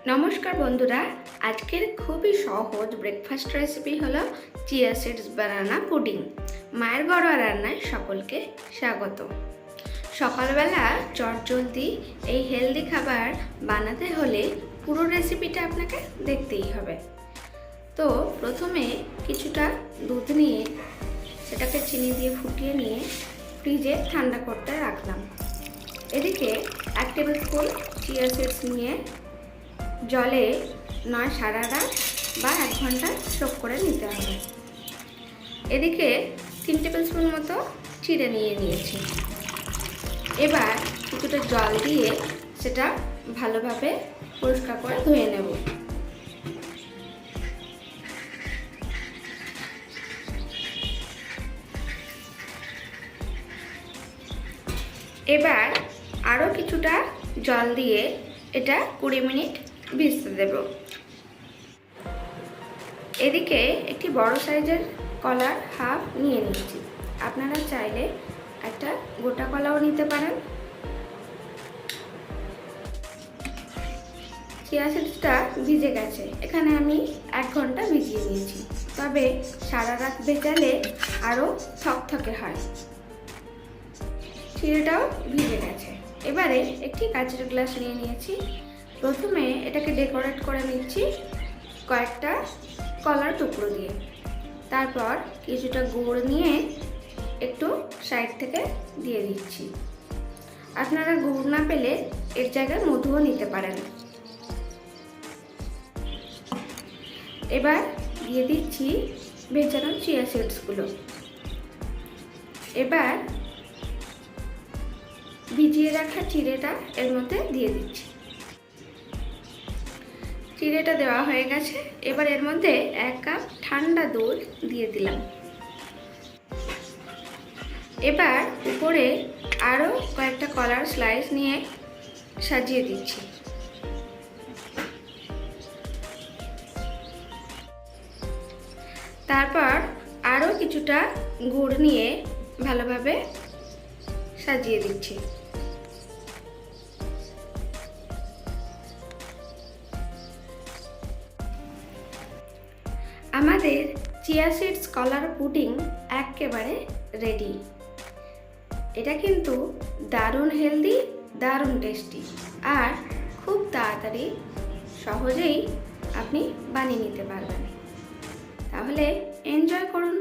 নমস্কার বন্ধুরা, আজকের খুবই সহজ ব্রেকফাস্ট রেসিপি হলো চিয়া সিডস বানানা পুডিং। মায়ের ঘরোয়া রান্নায় সকলকে স্বাগত। সকালবেলা চটজলদি এই হেলদি খাবার বানাতে হলে পুরো রেসিপিটা আপনাকে দেখতেই হবে। তো প্রথমে কিছুটা দুধ নিয়ে সেটাকে চিনি দিয়ে ফুটিয়ে নিয়ে ফ্রিজে ঠান্ডা করতে রাখলাম। এদিকে 1 টেবিল স্পুন চিয়া সিডস নিয়ে জলে নয় সারা রাত বা 1 ঘন্টা সোক করে নিতে হবে। এদিকে 3 টেবিল স্পুন মতো চিড়ে নিয়েছি। এবার কিছুটা জল দিয়ে সেটা ভালোভাবে পরিষ্কার করে ধুয়ে নেব। এবার আরও কিছুটা জল দিয়ে এটা 20 মিনিট ভিজতে দেব। এদিকে একটি বড় সাইজের কলার হাফ নিয়ে নিচ্ছি। আপনারা চাইলে একটা গোটা কলাও নিতে পারেন। চিয়া সিডসটা ভিজে গেছে, এখানে আমি 1 ঘন্টা ভিজিয়ে নিয়েছি, তবে সারা রাত ভেজালে আরও থকথকে হয়। চিড়েটাও ভিজে গেছে। এবারে একটি কাঁচের গ্লাস নিয়ে নিয়েছি। প্রথমে এটাকে ডেকোরেট করে নিচ্ছি কয়েকটা কলার টুকরো দিয়ে। তারপর কিছুটা গুড় নিয়ে একটু সাইড থেকে দিয়ে দিচ্ছি। আপনারা গুড় না পেলে এর জায়গায় মধুও নিতে পারেন। এবার দিয়ে দিচ্ছি ভেজানো চিয়া সিডসগুলো। এবার ভিজিয়ে রাখা চিড়েটা এর মধ্যে দিয়ে দিচ্ছি। চিড়েটা দেওয়া হয়ে গেছে। এবার এর মধ্যে 1 কাপ ঠান্ডা দুধ দিয়ে দিলাম। এবার উপরে আরও কয়েকটা কলার স্লাইস নিয়ে সাজিয়ে দিচ্ছি। তারপর আরও কিছুটা গুড় নিয়ে ভালোভাবে সাজিয়ে দিচ্ছি। আমাদের চিয়া সিডস কলার পুডিং একেবারে রেডি। এটা কিন্তু দারুণ হেলদি, দারুণ টেস্টি, আর খুব তাড়াতাড়ি সহজেই আপনি বানিয়ে নিতে পারবেন। তাহলে এনজয় করুন।